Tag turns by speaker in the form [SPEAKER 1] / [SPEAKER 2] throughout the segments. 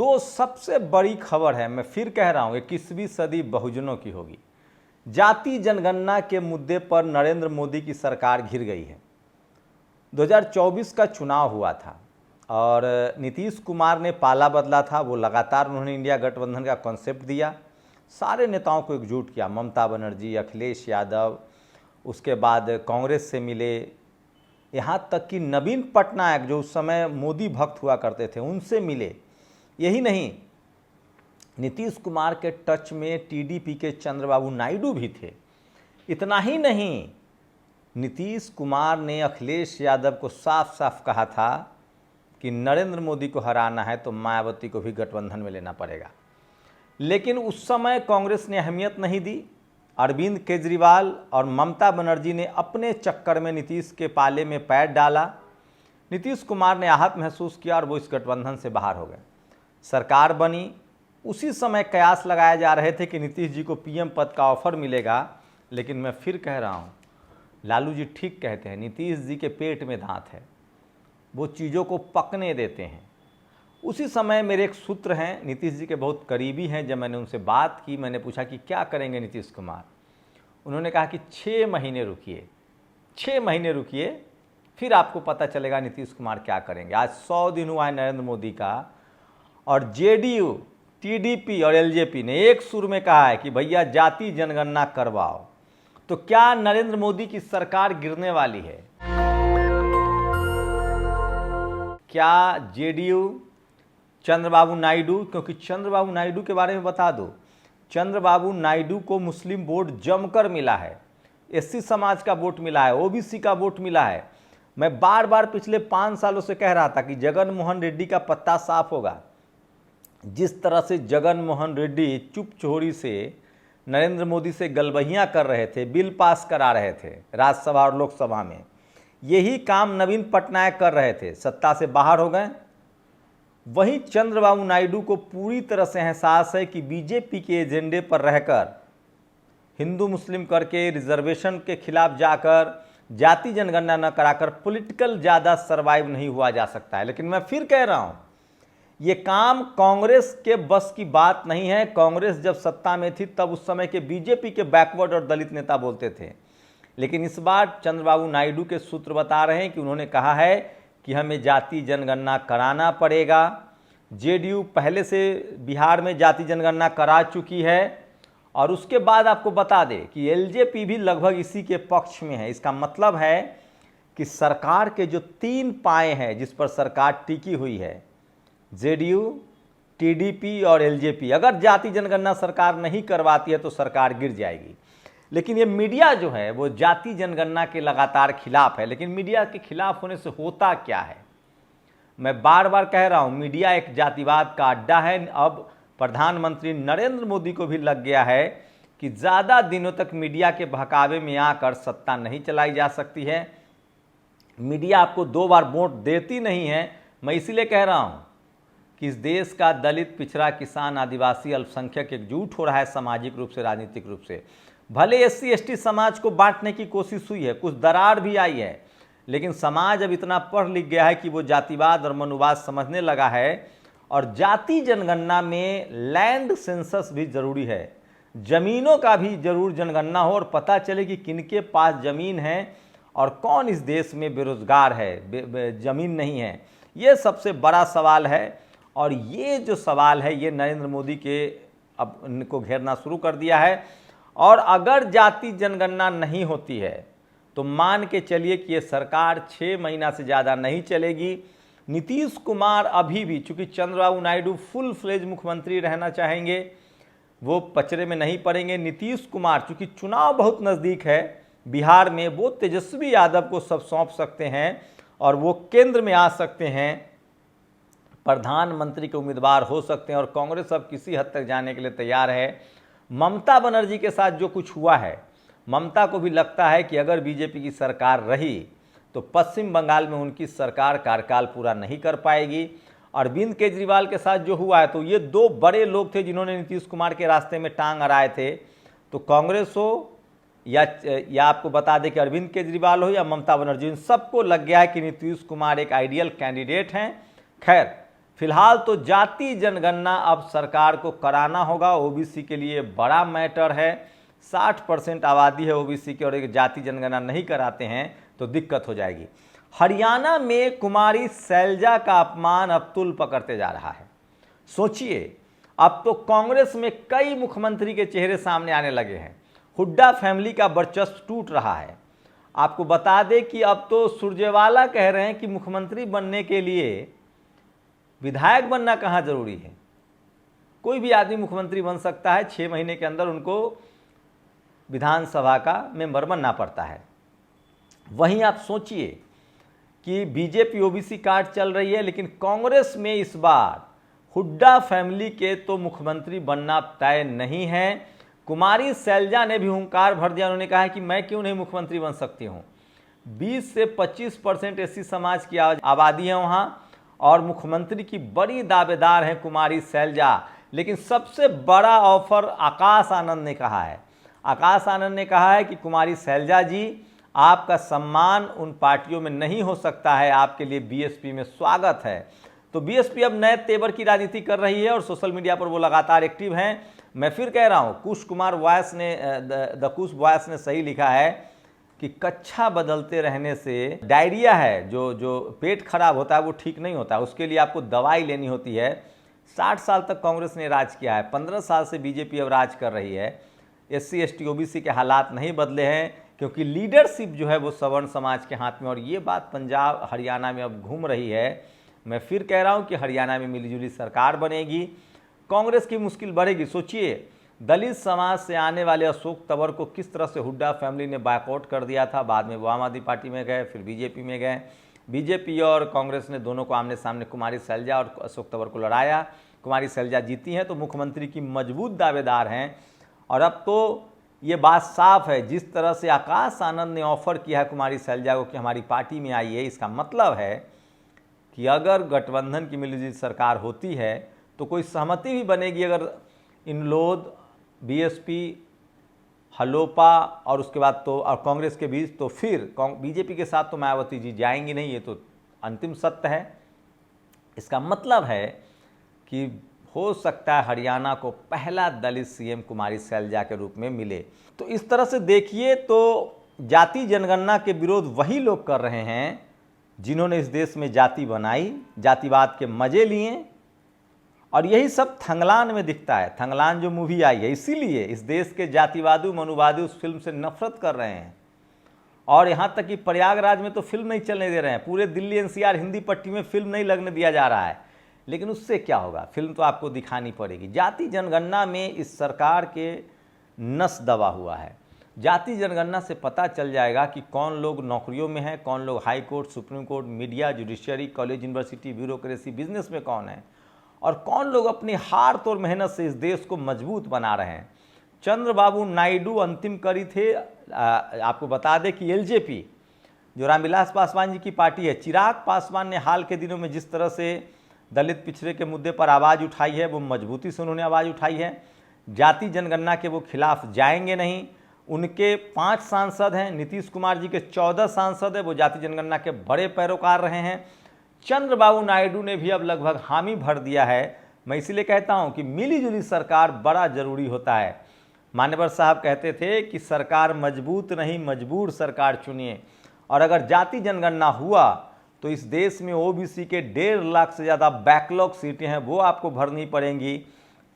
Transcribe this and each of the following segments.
[SPEAKER 1] दो सबसे बड़ी खबर है, मैं फिर कह रहा हूँ, 21वीं सदी बहुजनों की होगी। जाति जनगणना के मुद्दे पर नरेंद्र मोदी की सरकार घिर गई है। 2024 का चुनाव हुआ था और नीतीश कुमार ने पाला बदला था। वो लगातार उन्होंने इंडिया गठबंधन का कॉन्सेप्ट दिया, सारे नेताओं को एकजुट किया, ममता बनर्जी, अखिलेश यादव, उसके बाद कांग्रेस से मिले, यहाँ तक कि नवीन पटनायक जो उस समय मोदी भक्त हुआ करते थे उनसे मिले। यही नहीं, नीतीश कुमार के टच में टीडीपी के चंद्रबाबू नायडू भी थे। इतना ही नहीं, नीतीश कुमार ने अखिलेश यादव को साफ साफ कहा था कि नरेंद्र मोदी को हराना है तो मायावती को भी गठबंधन में लेना पड़ेगा। लेकिन उस समय कांग्रेस ने अहमियत नहीं दी। अरविंद केजरीवाल और ममता बनर्जी ने अपने चक्कर में नीतीश के पाले में पैर डाला। नीतीश कुमार ने आहत महसूस किया और वो इस गठबंधन से बाहर हो गए। सरकार बनी, उसी समय कयास लगाए जा रहे थे कि नीतीश जी को पीएम पद का ऑफर मिलेगा। लेकिन मैं फिर कह रहा हूँ, लालू जी ठीक कहते हैं, नीतीश जी के पेट में दांत है, वो चीज़ों को पकने देते हैं। उसी समय मेरे एक सूत्र हैं, नीतीश जी के बहुत करीबी हैं, जब मैंने उनसे बात की, मैंने पूछा कि क्या करेंगे नीतीश कुमार। उन्होंने कहा कि 6 महीने रुकिए, 6 महीने रुकिए, फिर आपको पता चलेगा नीतीश कुमार क्या करेंगे। आज 100 दिन हुआ है नरेंद्र मोदी का, और जेडीयू, टीडीपी और एलजेपी ने एक सुर में कहा है कि भैया जाति जनगणना करवाओ। तो क्या नरेंद्र मोदी की सरकार गिरने वाली है? क्या जेडीयू, चंद्रबाबू नायडू, क्योंकि चंद्रबाबू नायडू के बारे में बता दो, चंद्रबाबू नायडू को मुस्लिम वोट जमकर मिला है, एससी समाज का वोट मिला है, ओबीसी का वोट मिला है। मैं बार बार पिछले 5 सालों से कह रहा था कि जगन मोहन रेड्डी का पत्ता साफ होगा। जिस तरह से जगन मोहन रेड्डी चुप चोरी से नरेंद्र मोदी से गलबहियां कर रहे थे, बिल पास करा रहे थे राज्यसभा और लोकसभा में, यही काम नवीन पटनायक कर रहे थे, सत्ता से बाहर हो गए। वहीं चंद्रबाबू नायडू को पूरी तरह से एहसास है कि बीजेपी के एजेंडे पर रहकर, हिंदू मुस्लिम करके, रिजर्वेशन के खिलाफ जाकर, जाति जनगणना न कराकर पॉलिटिकल ज़्यादा सर्वाइव नहीं हुआ जा सकता है। लेकिन मैं फिर कह रहा हूँ, ये काम कांग्रेस के बस की बात नहीं है। कांग्रेस जब सत्ता में थी तब उस समय के बीजेपी के बैकवर्ड और दलित नेता बोलते थे। लेकिन इस बार चंद्रबाबू नायडू के सूत्र बता रहे हैं कि उन्होंने कहा है कि हमें जाति जनगणना कराना पड़ेगा। जेडीयू पहले से बिहार में जाति जनगणना करा चुकी है, और उसके बाद आपको बता दें कि एलजेपी भी लगभग इसी के पक्ष में है। इसका मतलब है कि सरकार के जो 3 पाए हैं जिस पर सरकार टिकी हुई है, जेडीयू, टीडीपी और एलजेपी, अगर जाति जनगणना सरकार नहीं करवाती है तो सरकार गिर जाएगी। लेकिन ये मीडिया जो है वो जाति जनगणना के लगातार खिलाफ है। लेकिन मीडिया के खिलाफ होने से होता क्या है? मैं बार बार कह रहा हूँ, मीडिया एक जातिवाद का अड्डा है। अब प्रधानमंत्री नरेंद्र मोदी को भी लग गया है कि ज़्यादा दिनों तक मीडिया के बहकावे में आकर सत्ता नहीं चलाई जा सकती है। मीडिया आपको 2 बार वोट देती नहीं है। मैं इसीलिए कह रहा हूँ कि इस देश का दलित, पिछड़ा, किसान, आदिवासी, अल्पसंख्यक एकजुट हो रहा है सामाजिक रूप से, राजनीतिक रूप से। भले एससी एसटी समाज को बांटने की कोशिश हुई है, कुछ दरार भी आई है, लेकिन समाज अब इतना पढ़ लिख गया है कि वो जातिवाद और मनुवाद समझने लगा है। और जाति जनगणना में लैंड सेंसस भी जरूरी है, जमीनों का भी जरूर जनगणना हो और पता चले कि किनके पास जमीन है और कौन इस देश में बेरोजगार है, जमीन नहीं है। ये सबसे बड़ा सवाल है, और ये जो सवाल है ये नरेंद्र मोदी के अब इनको घेरना शुरू कर दिया है। और अगर जाति जनगणना नहीं होती है तो मान के चलिए कि ये सरकार 6 महीना से ज़्यादा नहीं चलेगी। नीतीश कुमार अभी भी, चूँकि चंद्रबाबू नायडू फुल फ्लेज मुख्यमंत्री रहना चाहेंगे, वो पचड़े में नहीं पड़ेंगे। नीतीश कुमार चूँकि चुनाव बहुत नज़दीक है बिहार में, वो तेजस्वी यादव को सब सौंप सकते हैं और वो केंद्र में आ सकते हैं, प्रधानमंत्री के उम्मीदवार हो सकते हैं। और कांग्रेस अब किसी हद तक जाने के लिए तैयार है। ममता बनर्जी के साथ जो कुछ हुआ है, ममता को भी लगता है कि अगर बीजेपी की सरकार रही तो पश्चिम बंगाल में उनकी सरकार कार्यकाल पूरा नहीं कर पाएगी। अरविंद केजरीवाल के साथ जो हुआ है, तो ये 2 बड़े लोग थे जिन्होंने नीतीश कुमार के रास्ते में टांग अड़ाए थे। तो कांग्रेस हो या आपको बता दें कि अरविंद केजरीवाल हो या ममता बनर्जी, इन सबको लग गया है कि नीतीश कुमार एक आइडियल कैंडिडेट हैं। खैर, फिलहाल तो जाति जनगणना अब सरकार को कराना होगा। ओबीसी के लिए बड़ा मैटर है। 60% आबादी है ओबीसी की और एक जाति जनगणना नहीं कराते हैं तो दिक्कत हो जाएगी। हरियाणा में कुमारी शैलजा का अपमान अब तुल पकड़ते जा रहा है। सोचिए, अब तो कांग्रेस में कई मुख्यमंत्री के चेहरे सामने आने लगे हैं। हुड्डा फैमिली का वर्चस्व टूट रहा है। आपको बता दें कि अब तो सुरजेवाला कह रहे हैं कि मुख्यमंत्री बनने के लिए विधायक बनना कहाँ जरूरी है, कोई भी आदमी मुख्यमंत्री बन सकता है। 6 महीने के अंदर उनको विधानसभा का मेंबर बनना पड़ता है। वहीं आप सोचिए कि बीजेपी ओबीसी कार्ड चल रही है, लेकिन कांग्रेस में इस बार हुड्डा फैमिली के तो मुख्यमंत्री बनना तय नहीं है। कुमारी शैलजा ने भी हुंकार भर दिया। उन्होंने कहा कि मैं क्यों नहीं मुख्यमंत्री बन सकती हूं। 20 से 25% एससी समाज की आबादी है वहां और मुख्यमंत्री की बड़ी दावेदार हैं कुमारी शैलजा। लेकिन सबसे बड़ा ऑफर आकाश आनंद ने कहा है। आकाश आनंद ने कहा है कि कुमारी शैलजा जी, आपका सम्मान उन पार्टियों में नहीं हो सकता है, आपके लिए बीएसपी में स्वागत है। तो बीएसपी अब नए तेवर की राजनीति कर रही है और सोशल मीडिया पर वो लगातार एक्टिव हैं। मैं फिर कह रहा हूँ, कुश कुमार वॉयस ने द कुश वॉयस ने सही लिखा है कि कक्षा बदलते रहने से डायरिया है, जो पेट खराब होता है वो ठीक नहीं होता, उसके लिए आपको दवाई लेनी होती है। 60 साल तक कांग्रेस ने राज किया है, 15 साल से बीजेपी अब राज कर रही है। एससी एसटी ओबीसी के हालात नहीं बदले हैं क्योंकि लीडरशिप जो है वो सवर्ण समाज के हाथ में। और ये बात पंजाब हरियाणा में अब घूम रही है। मैं फिर कह रहा हूँ कि हरियाणा में मिलीजुली सरकार बनेगी, कांग्रेस की मुश्किल बढ़ेगी। सोचिए, दलित समाज से आने वाले अशोक तंवर को किस तरह से हुड्डा फैमिली ने बायकआउट कर दिया था। बाद में वो आम आदमी पार्टी में गए, फिर बीजेपी में गए। बीजेपी और कांग्रेस ने दोनों को आमने सामने कुमारी शैलजा और अशोक तंवर को लड़ाया। कुमारी शैलजा जीती हैं तो मुख्यमंत्री की मजबूत दावेदार हैं। और अब तो ये बात साफ है, जिस तरह से आकाश आनंद ने ऑफर किया है कुमारी शैलजा को कि हमारी पार्टी में आइए, इसका मतलब है कि अगर गठबंधन की मिलीजुली सरकार होती है तो कोई सहमति भी बनेगी। अगर इनलोद, बीएसपी, हलोपा और उसके बाद तो और कांग्रेस के बीच, तो फिर बीजेपी के साथ तो मायावती जी जाएंगी नहीं, ये तो अंतिम सत्य है। इसका मतलब है कि हो सकता है हरियाणा को पहला दलित सीएम कुमारी शैलजा के रूप में मिले। तो इस तरह से देखिए तो जाति जनगणना के विरोध वही लोग कर रहे हैं जिन्होंने इस देश में जाति बनाई, जातिवाद के मजे लिए। और यही सब थंगलान में दिखता है। थंगलान जो मूवी आई है, इसीलिए इस देश के जातिवादी मनुवादी उस फिल्म से नफरत कर रहे हैं। और यहाँ तक कि प्रयागराज में तो फिल्म नहीं चलने दे रहे हैं, पूरे दिल्ली एनसीआर हिंदी पट्टी में फिल्म नहीं लगने दिया जा रहा है। लेकिन उससे क्या होगा, फिल्म तो आपको दिखानी पड़ेगी। जाति जनगणना में इस सरकार के नस दबा हुआ है। जाति जनगणना से पता चल जाएगा कि कौन लोग नौकरियों में हैं, कौन लोग high court, supreme court, media, judiciary, college, university, bureaucracy, business में कौन है और कौन लोग अपनी हार तोड़ मेहनत से इस देश को मजबूत बना रहे हैं। चंद्रबाबू नायडू अंतिम कड़ी थे। आपको बता दें कि एलजेपी जो रामविलास पासवान जी की पार्टी है, चिराग पासवान ने हाल के दिनों में जिस तरह से दलित पिछड़े के मुद्दे पर आवाज़ उठाई है, वो मजबूती से उन्होंने आवाज़ उठाई है। जाति जनगणना के वो खिलाफ जाएंगे नहीं। उनके 5 सांसद हैं, नीतीश कुमार जी के 14 सांसद हैं, वो जाति जनगणना के बड़े पैरोकार रहे हैं। चंद्रबाबू नायडू ने भी अब लगभग हामी भर दिया है। मैं इसीलिए कहता हूं कि मिलीजुली सरकार बड़ा जरूरी होता है। मान्यवर साहब कहते थे कि सरकार मजबूत नहीं, मजबूर सरकार चुनिए। और अगर जाति जनगणना हुआ तो इस देश में ओबीसी के 1.5 लाख से ज़्यादा बैकलॉग सीटें हैं, वो आपको भरनी पड़ेंगी।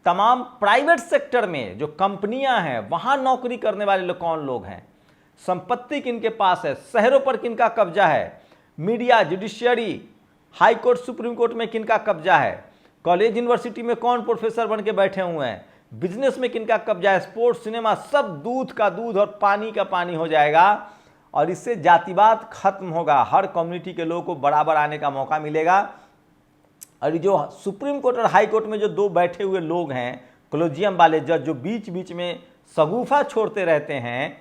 [SPEAKER 1] तमाम प्राइवेट सेक्टर में जो कंपनियां हैं, वहां नौकरी करने वाले लोग कौन लोग हैं, संपत्ति किनके पास है, शहरों पर किनका कब्जा है, media, judiciary, high court, supreme court में किनका कब्जा है, कॉलेज यूनिवर्सिटी में कौन प्रोफेसर बन के बैठे हुए हैं, बिजनेस में किनका कब्जा है, स्पोर्ट्स, सिनेमा, सब दूध का दूध और पानी का पानी हो जाएगा। और इससे जातिवाद खत्म होगा, हर कम्युनिटी के लोगों को बराबर आने का मौका मिलेगा। और जो सुप्रीम कोर्ट और हाई कोर्ट में जो 2 बैठे हुए लोग हैं, कॉलेजियम वाले जज, जो बीच बीच में सगुफा छोड़ते रहते हैं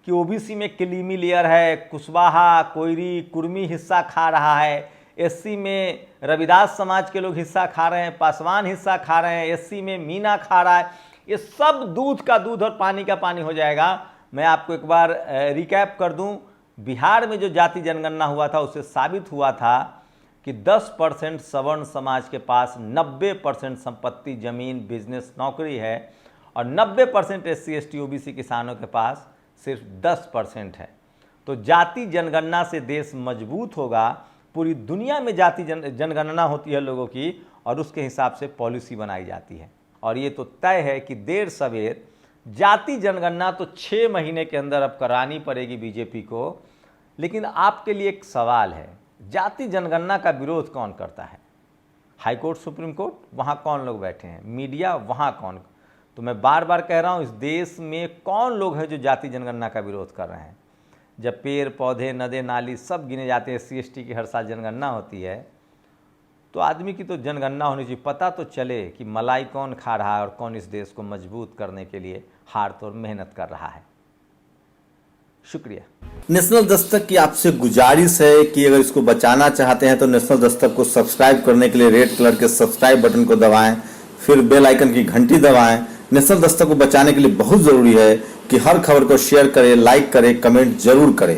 [SPEAKER 1] कि ओबीसी में क्रीमी लेयर है, कुशवाहा, कोयरी, कुर्मी हिस्सा खा रहा है, एससी में रविदास समाज के लोग हिस्सा खा रहे हैं, पासवान हिस्सा खा रहे हैं, एससी में मीना खा रहा है, ये सब दूध का दूध और पानी का पानी हो जाएगा। मैं आपको एक बार रिकैप कर दूं, बिहार में जो जाति जनगणना हुआ था उससे साबित हुआ था कि कि 10% सवर्ण समाज के पास 90% संपत्ति, जमीन, बिजनेस, नौकरी है और 90% SC ST OBC किसानों के पास सिर्फ 10% है। तो जाति जनगणना से देश मजबूत होगा। पूरी दुनिया में जाति जनगणना होती है लोगों की और उसके हिसाब से पॉलिसी बनाई जाती है। और ये तो तय है कि देर सवेर जाति जनगणना तो 6 महीने के अंदर अब करानी पड़ेगी बीजेपी को। लेकिन आपके लिए एक सवाल है, जाति जनगणना का विरोध कौन करता है? हाईकोर्ट, सुप्रीम कोर्ट, वहाँ कौन लोग बैठे हैं? मीडिया, वहाँ कौन? तो मैं बार बार कह रहा हूँ, इस देश में कौन लोग हैं जो जाति जनगणना का विरोध कर रहे हैं? जब पेड़ पौधे, नदी नाली सब गिने जाते हैं, SC ST की हर साल जनगणना होती है, तो आदमी की तो जनगणना होनी चाहिए, पता तो चले कि मलाई कौन खा रहा है और कौन इस देश को मजबूत करने के लिए हार तोड़ मेहनत कर रहा है। शुक्रिया।
[SPEAKER 2] नेशनल दस्तक की आपसे गुजारिश है कि अगर इसको बचाना चाहते हैं तो नेशनल दस्तक को सब्सक्राइब करने के लिए रेड कलर के सब्सक्राइब बटन को दबाएं, फिर बेल आइकन की घंटी दबाएं। नेशनल दस्तक को बचाने के लिए बहुत जरूरी है कि हर खबर को शेयर करें, लाइक करें, कमेंट जरूर करें।